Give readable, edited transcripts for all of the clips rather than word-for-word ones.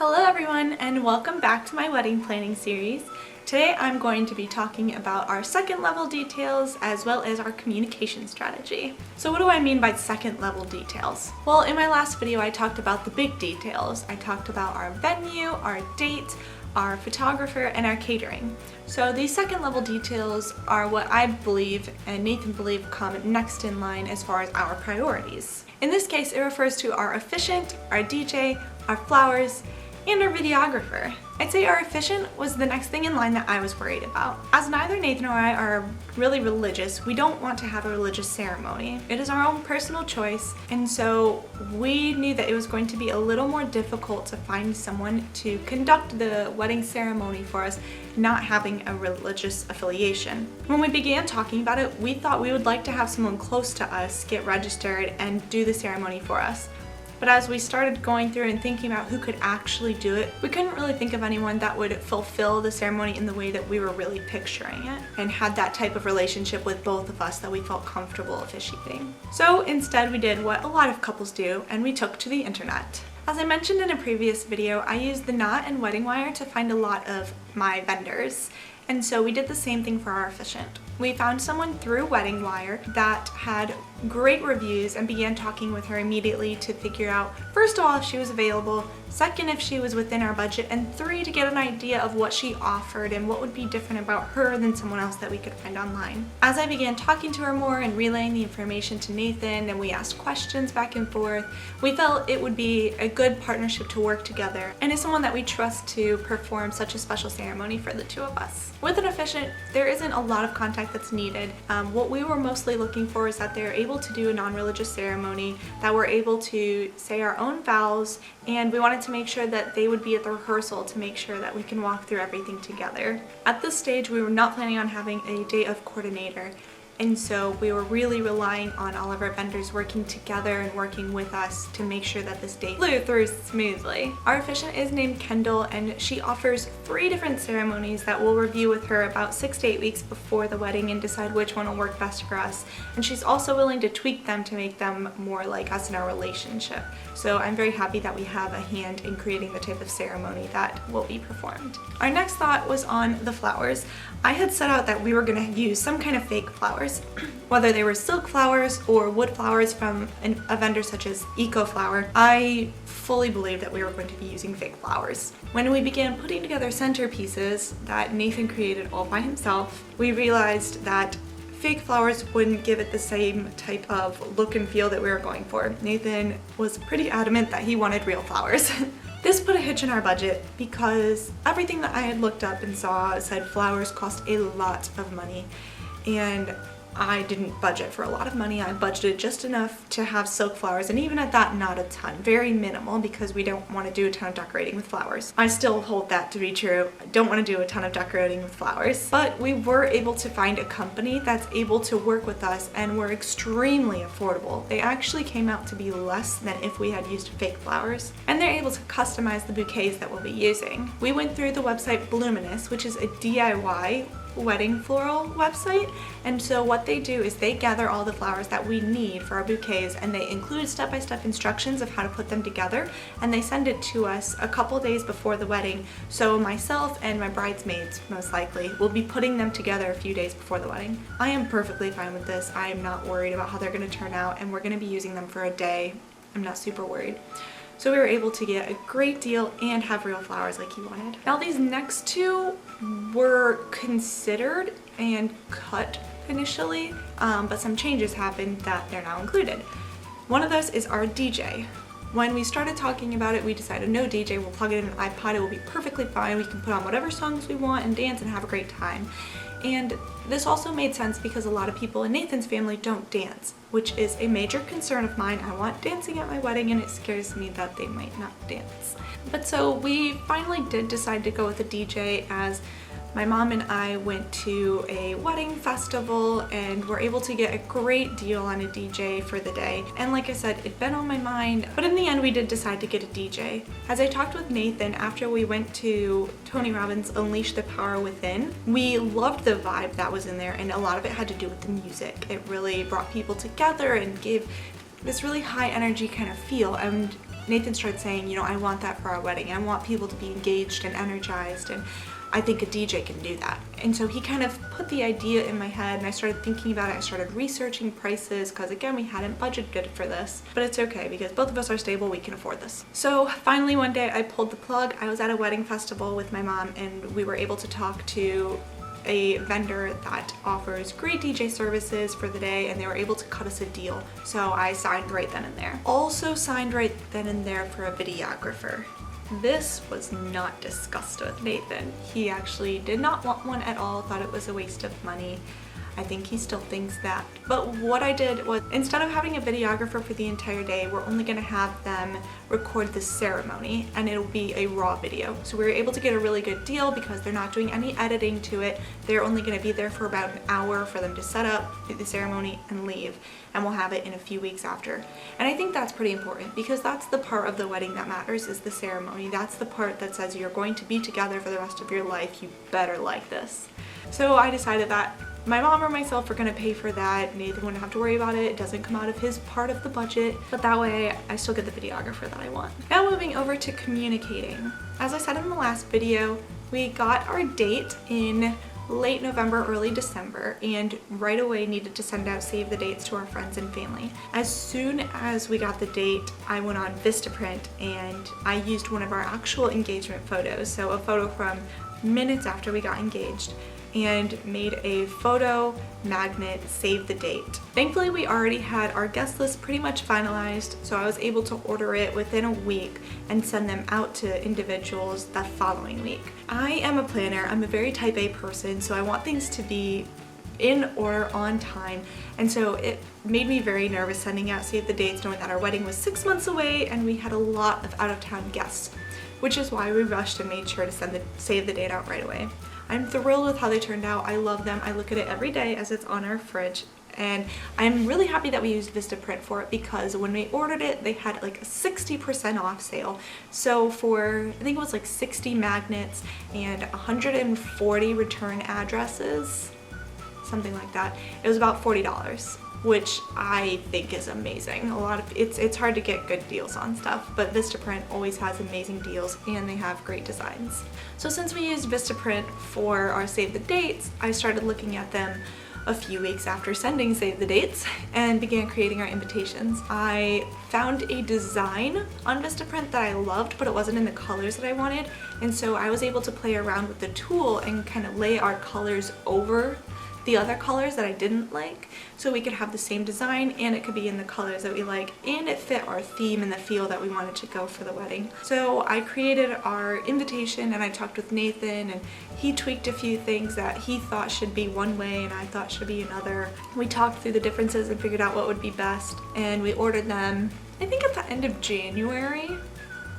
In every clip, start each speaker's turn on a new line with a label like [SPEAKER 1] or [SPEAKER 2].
[SPEAKER 1] Hello everyone and welcome back to my wedding planning series. Today I'm going to be talking about our second level details as well as our communication strategy. So what do I mean by second level details? Well, in my last video I talked about the big details. I talked about our venue, our date, our photographer, and our catering. So these second level details are what I believe and Nathan believe come next in line as far as our priorities. In this case, it refers to our officiant, our DJ, our flowers, and our videographer. I'd say our officiant was the next thing in line that I was worried about. As neither Nathan or I are really religious, we don't want to have a religious ceremony. It is our own personal choice, and so we knew that it was going to be a little more difficult to find someone to conduct the wedding ceremony for us, not having a religious affiliation. When we began talking about it, we thought we would like to have someone close to us get registered and do the ceremony for us. But as we started going through and thinking about who could actually do it, we couldn't really think of anyone that would fulfill the ceremony in the way that we were really picturing it and had that type of relationship with both of us that we felt comfortable officiating. So instead we did what a lot of couples do, and we took to the internet. As I mentioned in a previous video, I used the Knot and Wedding Wire to find a lot of my vendors. And so we did the same thing for our officiant. We found someone through Wedding Wire that had great reviews and began talking with her immediately to figure out, first of all, if she was available, second, if she was within our budget, and three, to get an idea of what she offered and what would be different about her than someone else that we could find online. As I began talking to her more and relaying the information to Nathan, and we asked questions back and forth, we felt it would be a good partnership to work together and is someone that we trust to perform such a special ceremony for the two of us. With an officiant, there isn't a lot of contact that's needed. What we were mostly looking for is that they're able to do a non-religious ceremony, that we're able to say our own vows, and we wanted to make sure that they would be at the rehearsal to make sure that we can walk through everything together. At this stage, we were not planning on having a day of coordinator, and so we were really relying on all of our vendors working together and working with us to make sure that this day flew through smoothly. Our officiant is named Kendall, and she offers 3 different ceremonies that we'll review with her about 6 to 8 weeks before the wedding and decide which one will work best for us. And she's also willing to tweak them to make them more like us in our relationship. So I'm very happy that we have a hand in creating the type of ceremony that will be performed. Our next thought was on the flowers. I had set out that we were going to use some kind of fake flowers, whether they were silk flowers or wood flowers from a vendor such as Eco Flower. I fully believed that we were going to be using fake flowers. When we began putting together centerpieces that Nathan created all by himself, we realized that fake flowers wouldn't give it the same type of look and feel that we were going for. Nathan was pretty adamant that he wanted real flowers. This put a hitch in our budget because everything that I had looked up and saw said flowers cost a lot of money, and I didn't budget for a lot of money. I budgeted just enough to have silk flowers, and even at that, not a ton. Very minimal, because we don't want to do a ton of decorating with flowers. I still hold that to be true. I don't want to do a ton of decorating with flowers. But we were able to find a company that's able to work with us and were extremely affordable. They actually came out to be less than if we had used fake flowers, and they're able to customize the bouquets that we'll be using. We went through the website Bluminous, which is a DIY wedding floral website, and so what they do is they gather all the flowers that we need for our bouquets, and they include step-by-step instructions of how to put them together, and they send it to us a couple days before the wedding. So myself and my bridesmaids, most likely, will be putting them together a few days before the wedding. I am perfectly fine with this. I am not worried about how they're going to turn out, and we're going to be using them for a day. I'm not super worried. So we were able to get a great deal and have real flowers like he wanted. Now these next two were considered and cut initially, but some changes happened that they're now included. One of those is our DJ. When we started talking about it, we decided no DJ, we'll plug it in an iPod, it will be perfectly fine. We can put on whatever songs we want and dance and have a great time. And this also made sense because a lot of people in Nathan's family don't dance, which is a major concern of mine. I want dancing at my wedding, and it scares me that they might not dance. But so we finally did decide to go with a DJ, as my mom and I went to a wedding festival and were able to get a great deal on a DJ for the day. And like I said, it'd been on my mind, but in the end we did decide to get a DJ. As I talked with Nathan after we went to Tony Robbins' Unleash the Power Within, we loved the vibe that was in there, and a lot of it had to do with the music. It really brought people together and gave this really high energy kind of feel, and Nathan started saying, you know, I want that for our wedding. I want people to be engaged and energized, and I think a DJ can do that. And so he kind of put the idea in my head, and I started thinking about it. I started researching prices because, again, we hadn't budgeted for this, but it's okay because both of us are stable, we can afford this. So finally one day I pulled the plug. I was at a wedding festival with my mom, and we were able to talk to a vendor that offers great DJ services for the day, and they were able to cut us a deal. So I signed right then and there. Also signed right then and there for a videographer. This was not discussed with Nathan. He actually did not want one at all, thought it was a waste of money. I think he still thinks that. But what I did was, instead of having a videographer for the entire day, we're only gonna have them record the ceremony, and it'll be a raw video. So we were able to get a really good deal because they're not doing any editing to it. They're only gonna be there for about an hour for them to set up, do the ceremony, and leave. And we'll have it in a few weeks after. And I think that's pretty important because that's the part of the wedding that matters, is the ceremony. That's the part that says you're going to be together for the rest of your life. You better like this. So I decided that my mom or myself are gonna pay for that. Nathan wouldn't have to worry about it. It doesn't come out of his part of the budget, but that way I still get the videographer that I want. Now moving over to communicating. As I said in the last video, we got our date in late November, early December, and right away needed to send out save the dates to our friends and family. As soon as we got the date, I went on Vistaprint and I used one of our actual engagement photos, so a photo from minutes after we got engaged, and made a photo magnet, save the date. Thankfully, we already had our guest list pretty much finalized, so I was able to order it within a week and send them out to individuals the following week. I am a planner. I'm a very type A person, so I want things to be in order on time, and so it made me very nervous sending out save the dates knowing that our wedding was 6 months away and we had a lot of out-of-town guests, which is why we rushed and made sure to save the date out right away. I'm thrilled with how they turned out. I love them. I look at it every day as it's on our fridge, and I'm really happy that we used Vistaprint for it because when we ordered it, they had like a 60% off sale. So for, I think it was like 60 magnets and 140 return addresses, something like that, it was about $40. Which I think is amazing. It's hard to get good deals on stuff, but Vistaprint always has amazing deals and they have great designs. So since we used Vistaprint for our save the dates, I started looking at them a few weeks after sending save the dates and began creating our invitations. I found a design on Vistaprint that I loved, but it wasn't in the colors that I wanted, and so I was able to play around with the tool and kind of lay our colors over the other colors that I didn't like, so we could have the same design and it could be in the colors that we like, and it fit our theme and the feel that we wanted to go for the wedding. So I created our invitation and I talked with Nathan, and he tweaked a few things that he thought should be one way and I thought should be another. We talked through the differences and figured out what would be best, and we ordered them, I think at the end of January.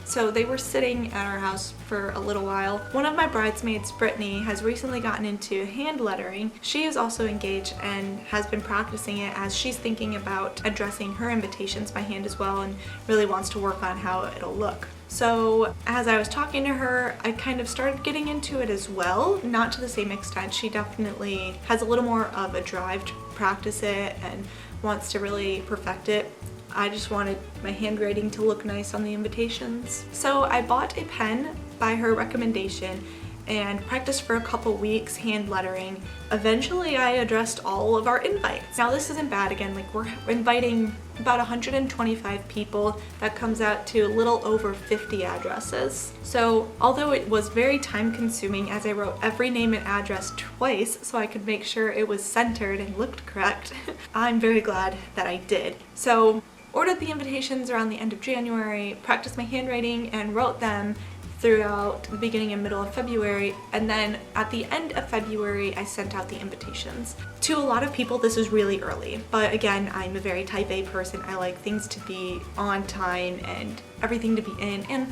[SPEAKER 1] So they were sitting at our house for a little while. One of my bridesmaids, Brittany, has recently gotten into hand lettering. She is also engaged and has been practicing it as she's thinking about addressing her invitations by hand as well, and really wants to work on how it'll look. So as I was talking to her, I kind of started getting into it as well, not to the same extent. She definitely has a little more of a drive to practice it and wants to really perfect it. I just wanted my handwriting to look nice on the invitations. So I bought a pen by her recommendation and practiced for a couple weeks hand lettering. Eventually I addressed all of our invites. Now this isn't bad, again, like we're inviting about 125 people. That comes out to a little over 50 addresses. So although it was very time consuming as I wrote every name and address twice so I could make sure it was centered and looked correct, I'm very glad that I did. So ordered the invitations around the end of January, practiced my handwriting and wrote them throughout the beginning and middle of February, and then at the end of February I sent out the invitations. To a lot of people this is really early, but again, I'm a very type A person. I like things to be on time and everything to be in, and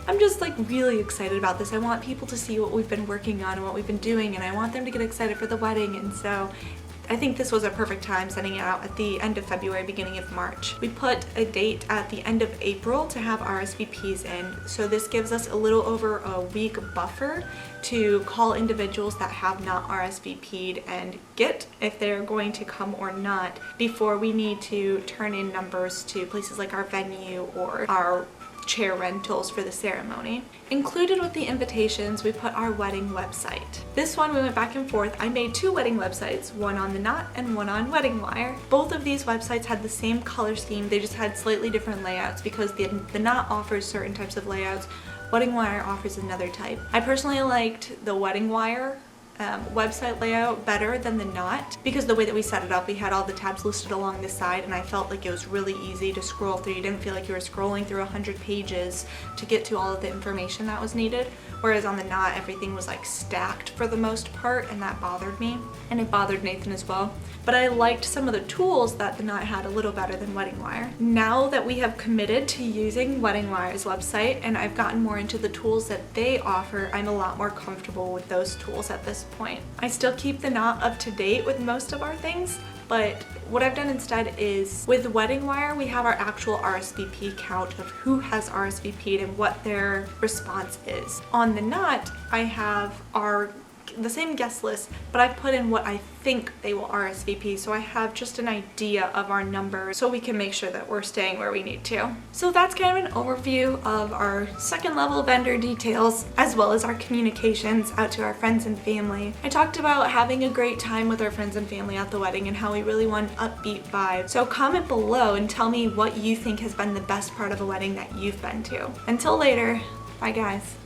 [SPEAKER 1] I'm just like really excited about this. I want people to see what we've been working on and what we've been doing, and I want them to get excited for the wedding, and so I think this was a perfect time sending it out at the end of February, beginning of March. We put a date at the end of April to have RSVPs in, so this gives us a little over a week buffer to call individuals that have not RSVP'd and get if they're going to come or not before we need to turn in numbers to places like our venue or our chair rentals for the ceremony. Included with the invitations, we put our wedding website. This one we went back and forth. I made 2 wedding websites, one on the Knot and one on Wedding Wire. Both of these websites had the same color scheme, they just had slightly different layouts because the Knot offers certain types of layouts, Wedding Wire offers another type. I personally liked the Wedding Wire website layout better than the Knot because the way that we set it up, we had all the tabs listed along the side and I felt like it was really easy to scroll through. You didn't feel like you were scrolling through 100 pages to get to all of the information that was needed, whereas on the Knot everything was like stacked for the most part, and that bothered me, and it bothered Nathan as well. But I liked some of the tools that the Knot had a little better than Wedding Wire. Now that we have committed to using Wedding Wire's website and I've gotten more into the tools that they offer, I'm a lot more comfortable with those tools at this point. I still keep the Knot up to date with most of our things, but what I've done instead is with Wedding Wire, we have our actual RSVP count of who has RSVP'd and what their response is. On the Knot, I have the same guest list, but I've put in what I think they will RSVP, so I have just an idea of our numbers so we can make sure that we're staying where we need to. So that's kind of an overview of our second level vendor details as well as our communications out to our friends and family. I talked about having a great time with our friends and family at the wedding and how we really want an upbeat vibe. So comment below and tell me what you think has been the best part of a wedding that you've been to. Until later, bye guys.